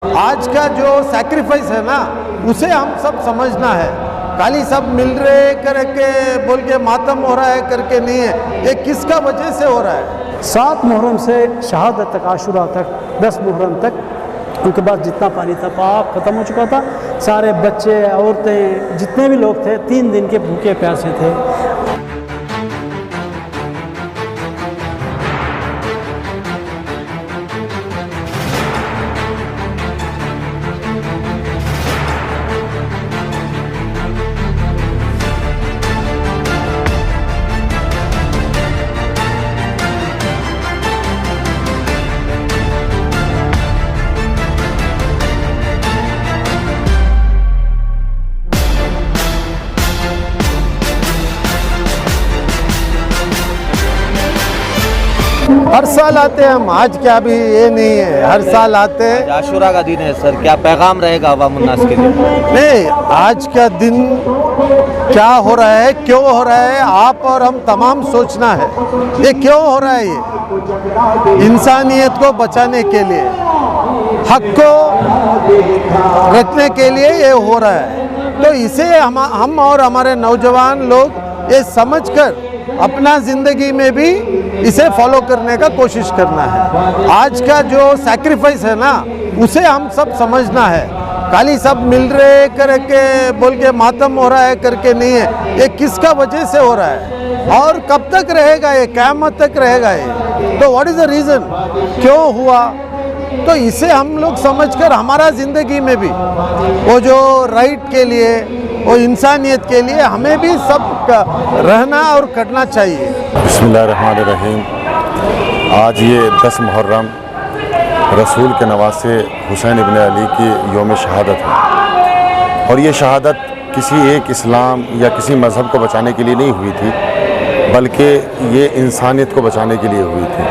آج کا جو سیکریفائس ہے نا اسے ہم سب سمجھنا ہے. خالی سب مل رہے کر کے بول کے ماتم ہو رہا ہے کر کے نہیں ہے. یہ کس کا وجہ سے ہو رہا ہے؟ 7 محرم سے شہادت تک، عاشورہ تک، 10 محرم تک ان کے بعد جتنا پانی تھا پاک ختم ہو چکا تھا. سارے بچے، عورتیں، جتنے بھی لوگ تھے 3 دن کے بھوکے پیاسے تھے. ہر سال آتے ہیں ہم، آج کیا بھی یہ نہیں ہے، ہر سال آتے ہیں. عاشورہ کا دن ہے سر، کیا پیغام رہے گا عوام الناس کے لیے؟ نہیں، آج کا دن کیا ہو رہا ہے، کیوں ہو رہا ہے، آپ اور ہم تمام سوچنا ہے. یہ کیوں ہو رہا ہے؟ یہ انسانیت کو بچانے کے لیے، حق کو رکھنے کے لیے یہ ہو رہا ہے. تو اسے ہم اور ہمارے نوجوان لوگ یہ سمجھ کر اپنا زندگی میں بھی اسے فالو کرنے کا کوشش کرنا ہے. آج کا جو سیکریفائس ہے نا اسے ہم سب سمجھنا ہے. خالی سب مل رہے کر کے بول کے ماتم ہو رہا ہے کر کے نہیں ہے. یہ کس کا وجہ سے ہو رہا ہے اور کب تک رہے گا؟ یہ قیامت تک رہے گا. یہ تو واٹ از دا ریزن، کیوں ہوا؟ تو اسے ہم لوگ سمجھ کر ہمارا زندگی میں بھی وہ جو رائٹ کے لیے، وہ انسانیت کے لیے ہمیں بھی سب رہنا اور کرنا چاہیے. بسم اللہ الرحمن الرحیم. آج یہ 10 محرم رسول کے نواسے حسین ابن علی کی یوم شہادت ہے، اور یہ شہادت کسی ایک اسلام یا کسی مذہب کو بچانے کے لیے نہیں ہوئی تھی، بلکہ یہ انسانیت کو بچانے کے لیے ہوئی تھی.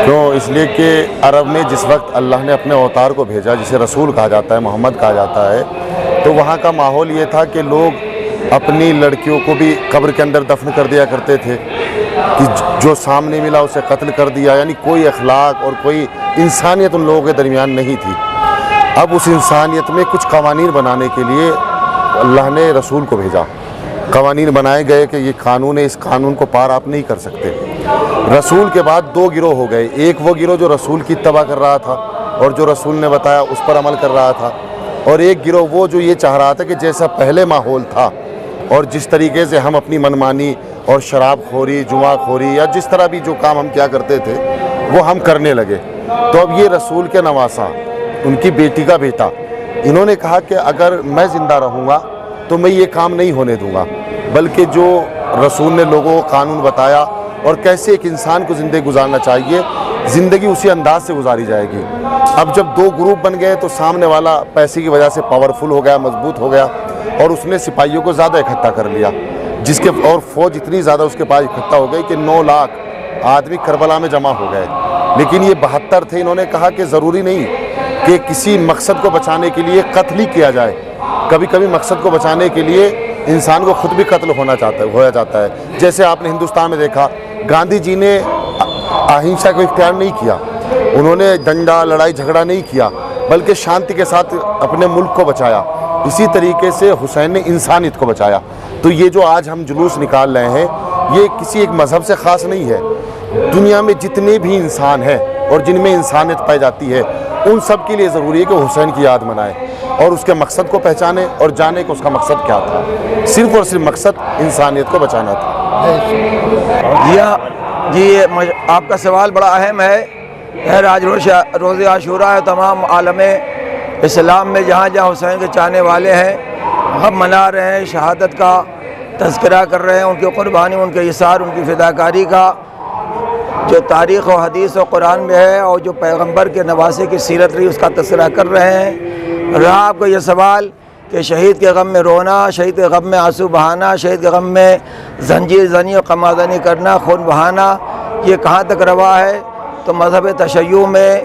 کیوں؟ اس لیے کہ عرب میں جس وقت اللہ نے اپنے اوتار کو بھیجا، جسے رسول کہا جاتا ہے، محمد کہا جاتا ہے، تو وہاں کا ماحول یہ تھا کہ لوگ اپنی لڑکیوں کو بھی قبر کے اندر دفن کر دیا کرتے تھے، کہ جو سامنے ملا اسے قتل کر دیا. یعنی کوئی اخلاق اور کوئی انسانیت ان لوگوں کے درمیان نہیں تھی. اب اس انسانیت میں کچھ قوانین بنانے کے لیے اللہ نے رسول کو بھیجا. قوانین بنائے گئے کہ یہ قانون ہے، اس قانون کو پار آپ نہیں کر سکتے. رسول کے بعد 2 گروہ ہو گئے. ایک وہ گروہ جو رسول کی اتباع کر رہا تھا اور جو رسول نے بتایا اس پر عمل کر رہا تھا، اور ایک گروہ وہ جو یہ چاہ رہا تھا کہ جیسا پہلے ماحول تھا اور جس طریقے سے ہم اپنی منمانی اور شراب خوری، جوا خوری یا جس طرح بھی جو کام ہم کیا کرتے تھے وہ ہم کرنے لگے. تو اب یہ رسول کے نواسا، ان کی بیٹی کا بیٹا، انہوں نے کہا کہ اگر میں زندہ رہوں گا تو میں یہ کام نہیں ہونے دوں گا، بلکہ جو رسول نے لوگوں کو قانون بتایا اور کیسے ایک انسان کو زندگی گزارنا چاہیے، زندگی اسی انداز سے گزاری جائے گی. اب جب 2 گروپ بن گئے تو سامنے والا پیسے کی وجہ سے پاورفل ہو گیا، مضبوط ہو گیا، اور اس نے سپاہیوں کو زیادہ اکٹھا کر لیا، جس کے اور فوج اتنی زیادہ اس کے پاس اکٹھا ہو گئی کہ 9 لاکھ آدمی کربلا میں جمع ہو گئے. لیکن یہ 72 تھے. انہوں نے کہا کہ ضروری نہیں کہ کسی مقصد کو بچانے کے لیے قتل ہی کیا جائے، کبھی کبھی مقصد کو بچانے کے لیے انسان کو خود بھی قتل ہونا جاتا ہے. جیسے آپ نے ہندوستان میں دیکھا، گاندھی جی نے اہنسا کو اختیار نہیں کیا، انہوں نے ڈنڈا، لڑائی جھگڑا نہیں کیا، بلکہ شانتی کے ساتھ اپنے ملک کو بچایا. اسی طریقے سے حسین نے انسانیت کو بچایا. تو یہ جو آج ہم جلوس نکال رہے ہیں یہ کسی ایک مذہب سے خاص نہیں ہے. دنیا میں جتنے بھی انسان ہیں اور جن میں انسانیت پائی جاتی ہے ان سب کے لیے ضروری ہے کہ حسین کی یاد منائیں اور اس کے مقصد کو پہچانیں اور جانیں کہ اس کا مقصد کیا تھا. صرف اور صرف مقصد انسانیت کو بچانا تھا. جی آپ کا سوال بڑا اہم ہے. آج روز عاشورہ ہے. تمام عالم اسلام میں جہاں جہاں حسین کے چاہنے والے ہیں غم منا رہے ہیں، شہادت کا تذکرہ کر رہے ہیں، ان کی قربانی، ان کے ایثار، ان کی فداکاری کا جو تاریخ و حدیث و قرآن میں ہے اور جو پیغمبر کے نواسے کی سیرت رہی اس کا تذکرہ کر رہے ہیں. رہا آپ کو یہ سوال کہ شہید کے غم میں رونا، شہید کے غم میں آنسو بہانا، شہید کے غم میں زنجیر زنی اور قمازنی کرنا، خون بہانا، یہ کہاں تک روا ہے؟ تو مذہب تشیع میں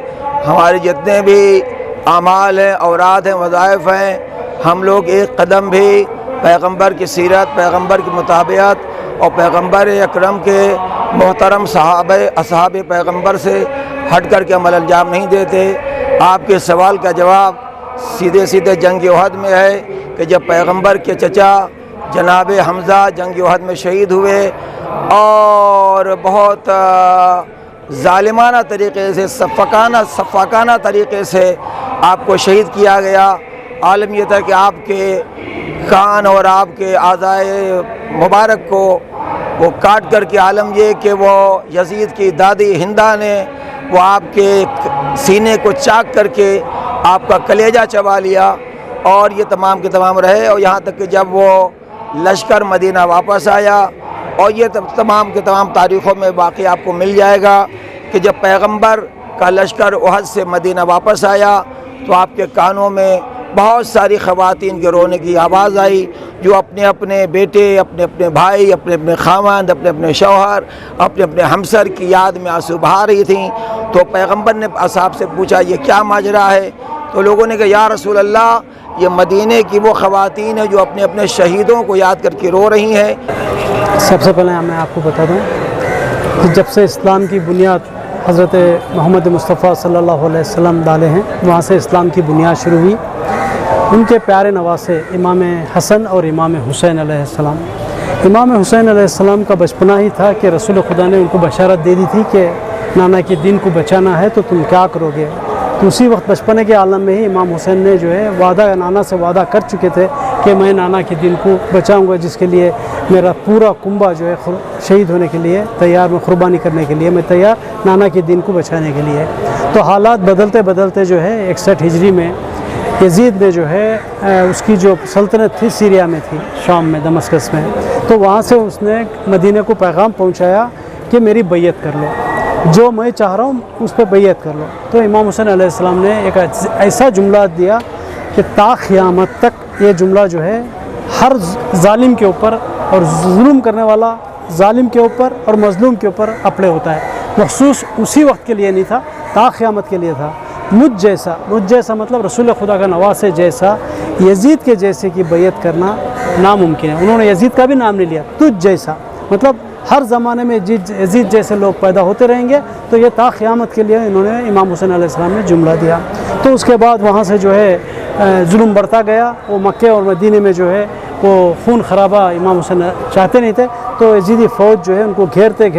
ہمارے جتنے بھی اعمال ہیں، اوراد ہیں، وظائف ہیں، ہم لوگ ایک قدم بھی پیغمبر کی سیرت، پیغمبر کی مطابعت اور پیغمبر اکرم کے محترم اصحاب پیغمبر سے ہٹ کر کے عمل انجام نہیں دیتے. آپ کے سوال کا جواب سیدھے سیدھے جنگ احد میں ہے کہ جب پیغمبر کے چچا جناب حمزہ جنگ احد میں شہید ہوئے اور بہت ظالمانہ طریقے سے صفاقانہ طریقے سے آپ کو شہید کیا گیا۔ عالم یہ تھا کہ آپ کے کان اور آپ کے اعضائے مبارک کو وہ کاٹ کر کے عالم یہ کہ وہ یزید کی دادی ہندہ نے وہ آپ کے سینے کو چاک کر کے آپ کا کلیجہ چبا لیا، اور یہ تمام کے تمام رہے، اور یہاں تک کہ جب وہ لشکر مدینہ واپس آیا، اور یہ تمام کے تمام تاریخوں میں باقی آپ کو مل جائے گا کہ جب پیغمبر کا لشکر احد سے مدینہ واپس آیا تو آپ کے کانوں میں بہت ساری خواتین کے رونے کی آواز آئی، جو اپنے اپنے بیٹے، اپنے اپنے بھائی، اپنے اپنے خاوند، اپنے اپنے شوہر، اپنے اپنے ہمسر کی یاد میں آنسو بہا رہی تھیں۔ تو پیغمبر نے اصحاب سے پوچھا یہ کیا ماجرا ہے؟ تو لوگوں نے کہا یا رسول اللہ، یہ مدینے کی وہ خواتین ہیں جو اپنے اپنے شہیدوں کو یاد کر کے رو رہی ہیں۔ سب سے پہلے میں آپ کو بتا دوں کہ جب سے اسلام کی بنیاد حضرت محمد مصطفیٰ صلی اللہ علیہ وسلم ڈالے ہیں، وہاں سے اسلام کی بنیاد شروع ہوئی۔ ان کے پیارے نواسے امام حسن اور امام حسین علیہ السلام۔ امام حسین علیہ السلام کا بچپنا ہی تھا کہ رسول خدا نے ان کو بشارت دے دی تھی کہ نانا کے دین کو بچانا ہے تو تم کیا کرو گے۔ تو اسی وقت بچپنے کے عالم میں ہی امام حسین نے جو ہے نانا سے وعدہ کر چکے تھے کہ میں نانا کے دین کو بچاؤں گا، جس کے لیے میرا پورا کنبہ جو ہے شہید ہونے کے لیے تیار، میں قربانی کرنے کے لیے میں تیار، نانا کے دین کو بچانے کے لیے۔ تو حالات بدلتے بدلتے جو ہے 61 ہجری میں یزید نے جو ہے اس کی جو سلطنت تھی سیریا میں تھی، شام میں، دمشق میں، تو وہاں سے اس نے مدینہ کو پیغام پہنچایا کہ میری بیعت کر لو، جو میں چاہ رہا ہوں اس پہ بیعت کر لو۔ تو امام حسین علیہ السلام نے ایک ایسا جملہ دیا کہ تا قیامت تک یہ جملہ جو ہے ہر ظالم کے اوپر اور ظلم کرنے والا ظالم کے اوپر اور مظلوم کے اوپر اپلے ہوتا ہے۔ مخصوص اسی وقت کے لیے نہیں تھا، تا قیامت کے لیے تھا۔ مجھ جیسا مطلب رسول خدا کا نواسے جیسا، یزید کے جیسے کی بیعت کرنا ناممکن ہے۔ انہوں نے یزید کا بھی نام نہیں لیا، تجھ جیسا، مطلب ہر زمانے میں یزید جیسے لوگ پیدا ہوتے رہیں گے۔ تو یہ تا قیامت کے لیے انہوں نے امام حسین علیہ السلام نے جملہ دیا۔ تو اس کے بعد وہاں سے جو ہے ظلم بڑھتا گیا، وہ مکے اور مدینے میں جو ہے وہ خون خرابہ امام حسین چاہتے نہیں تھے، تو یزیدی فوج جو ہے ان کو گھیرتے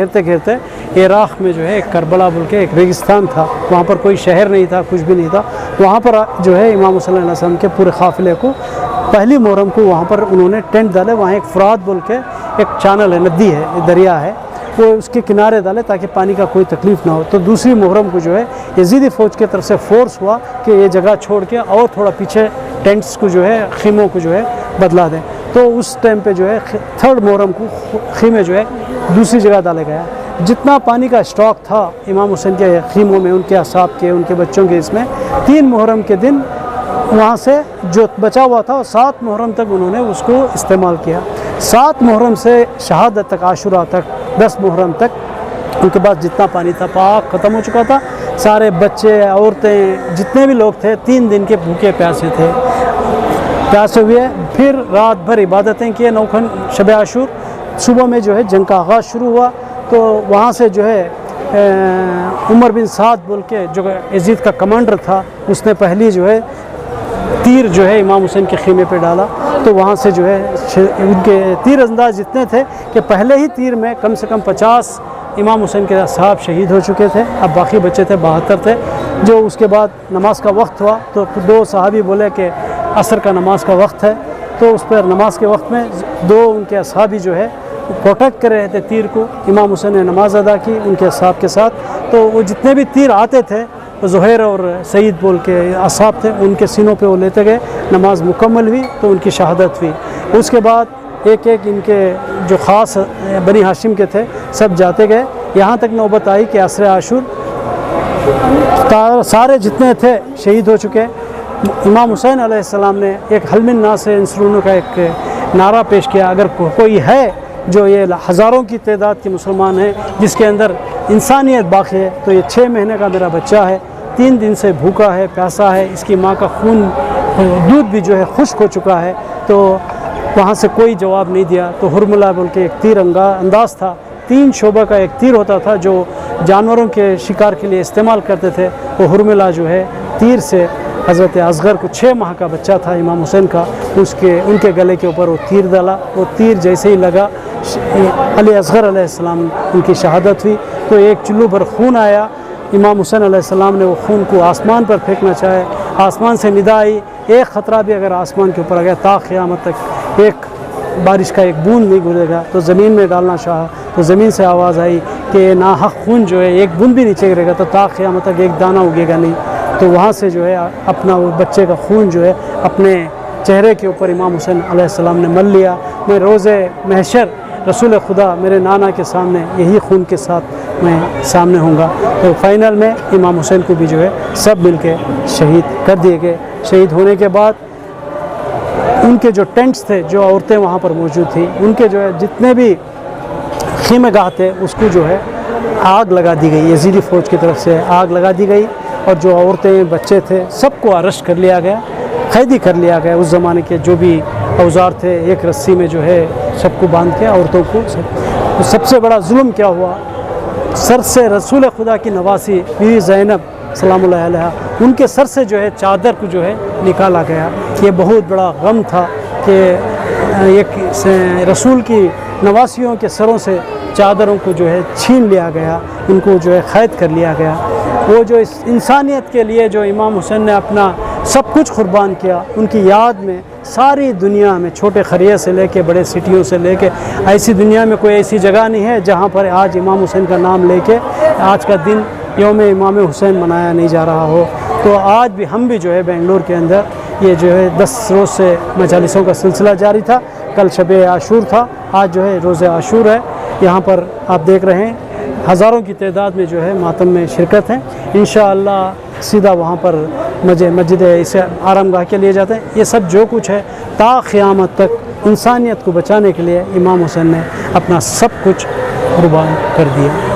عراق میں جو ہے ایک کربلا بول کے ایک ریگستان تھا، وہاں پر کوئی شہر نہیں تھا، کچھ بھی نہیں تھا، وہاں پر جو ہے امام حسین علیہ السلام کے پورے قافلے کو پہلی محرم کو وہاں پر انہوں نے ٹینٹ ڈالے۔ وہاں ایک فرات بول کے ایک چینل ہے، ندی ہے، دریا ہے، وہ اس کے کنارے ڈالے تاکہ پانی کا کوئی تکلیف نہ ہو۔ تو دوسری محرم کو جو ہے یزیدی فوج کی طرف سے فورس ہوا کہ یہ جگہ چھوڑ کے اور تھوڑا پیچھے ٹینٹس کو جو ہے، خیموں کو جو ہے بدلا دیں۔ تو اس ٹائم پہ جو ہے 3rd محرم کو خیمے جو ہے دوسری جگہ ڈالے گیا۔ جتنا پانی کا اسٹاک تھا امام حسین کے خیموں میں، ان کے اصحاب کے، ان کے بچوں کے، اس میں 3 محرم کے دن وہاں سے جو بچا ہوا تھا 7 محرم تک انہوں نے اس کو استعمال کیا۔ 7 محرم سے شہادت تک، عاشورہ تک، 10 محرم تک ان کے پاس جتنا پانی تھا پاک ختم ہو چکا تھا۔ سارے بچے، عورتیں، جتنے بھی لوگ تھے 3 دن کے بھوکے پیاسے تھے، پیاسے ہوئے۔ پھر رات بھر عبادتیں کیے، نوکھن شب عاشور۔ صبح میں جو ہے جنگ کا آغاز شروع ہوا، تو وہاں سے جو ہے عمر بن سعد بول کے جو یزید کا کمانڈر تھا، اس نے پہلی جو ہے تیر جو ہے امام حسین کے خیمے پہ ڈالا۔ تو وہاں سے جو ہے ان کے تیر انداز جتنے تھے کہ پہلے ہی تیر میں کم سے کم 50 امام حسین کے اصحاب شہید ہو چکے تھے، اب باقی بچے تھے 72 تھے۔ جو اس کے بعد نماز کا وقت ہوا تو 2 صحابی بولے کہ عصر کا نماز کا وقت ہے، تو اس پر نماز کے وقت میں 2 ان کے اصحابی جو ہے پروٹیکٹ کر رہے تھے تیر کو۔ امام حسین نے نماز ادا کی ان کے اصحاب کے ساتھ، تو وہ جتنے بھی تیر آتے تھے، زہیر اور سعید بول کے اصحاب تھے، ان کے سینوں پہ وہ لیتے گئے، نماز مکمل ہوئی تو ان کی شہادت ہوئی۔ اس کے بعد ایک ایک ان کے جو خاص بنی ہاشم کے تھے سب جاتے گئے، یہاں تک نوبت آئی کہ عصر عاشور سارے جتنے تھے شہید ہو چکے۔ امام حسین علیہ السلام نے ایک حل من الناس انصرون کا ایک نعرہ پیش کیا، اگر کوئی ہے جو یہ ہزاروں کی تعداد کے مسلمان ہیں جس کے اندر انسانیت باقی ہے، تو یہ 6 مہینے کا میرا بچہ ہے، 3 دن سے بھوکا ہے، پیاسا ہے، اس کی ماں کا خون دودھ بھی جو ہے خشک ہو چکا ہے۔ تو وہاں سے کوئی جواب نہیں دیا۔ تو حرملہ بول کے ایک تیر انداز تھا، 3 شعبہ کا ایک تیر ہوتا تھا جو جانوروں کے شکار کے لیے استعمال کرتے تھے، وہ حرملہ جو ہے تیر سے حضرت اصغر کو 6 ماہ کا بچہ تھا امام حسین کا، ان کے گلے کے اوپر وہ تیر ڈالا، وہ تیر جیسے ہی لگا علی اصغر علیہ السلام ان کی شہادت ہوئی، تو ایک چلو بھر خون آیا، امام حسین علیہ السلام نے وہ خون کو آسمان پر پھینکنا چاہے، آسمان سے ندا آئی، ایک خطرہ بھی اگر آسمان کے اوپر آ گیا تا قیامت تک ایک بارش کا ایک بوند نہیں گرے گا، تو زمین میں ڈالنا چاہا تو زمین سے آواز آئی کہ ناحق خون جو ہے ایک بوند بھی نیچے گرے گا تو تا قیامت تک ایک دانہ اگے گا نہیں، تو وہاں سے جو ہے اپنا وہ بچے کا خون جو ہے اپنے چہرے کے اوپر امام حسین علیہ السلام نے مل لیا، میں روز محشر رسول خدا میرے نانا کے سامنے یہی خون کے ساتھ میں سامنے ہوں گا، تو فائنل میں امام حسین کو بھی جو ہے سب مل کے شہید کر دیے گئے۔ شہید ہونے کے بعد ان کے جو ٹینٹس تھے، جو عورتیں وہاں پر موجود تھیں، ان کے جو ہے جتنے بھی خیمہ گاہ تھے اس کو جو ہے آگ لگا دی گئی، یزیدی فوج کی طرف سے آگ لگا دی گئی، اور جو عورتیں بچے تھے سب کو اریسٹ کر لیا گیا، قیدی کر لیا گیا۔ اس زمانے کے جو بھی اوزار تھے ایک رسی میں جو ہے سب کو باندھ کے عورتوں کو سب سے بڑا ظلم کیا ہوا، سر سے رسول خدا کی نواسی بیوی زینب سلام اللہ علیہ ان کے سر سے جو ہے چادر کو جو ہے نکالا گیا۔ یہ بہت بڑا غم تھا کہ ایک رسول کی نواسیوں کے سروں سے چادروں کو جو ہے چھین لیا گیا، ان کو جو ہے قید کر لیا گیا۔ وہ جو اس انسانیت کے لیے جو امام حسین نے اپنا سب کچھ قربان کیا، ان کی یاد میں ساری دنیا میں چھوٹے خریے سے لے کے بڑے سٹیوں سے لے کے ایسی دنیا میں کوئی ایسی جگہ نہیں ہے جہاں پر آج امام حسین کا نام لے کے آج کا دن یوم امام حسین منایا نہیں جا رہا ہو۔ تو آج بھی ہم بھی جو ہے بنگلور کے اندر یہ جو ہے 10 روز سے مجالسوں کا سلسلہ جاری تھا، کل شب عاشور تھا، آج جو ہے روز عاشور ہے، یہاں پر آپ دیکھ رہے ہیں ہزاروں کی تعداد میں جو ہے ماتم میں شرکت ہیں۔ انشاءاللہ سیدھا وہاں پر مسجد اسے آرام گاہ کے لیے جاتے ہیں۔ یہ سب جو کچھ ہے تا قیامت تک انسانیت کو بچانے کے لیے امام حسین نے اپنا سب کچھ قربان کر دیا۔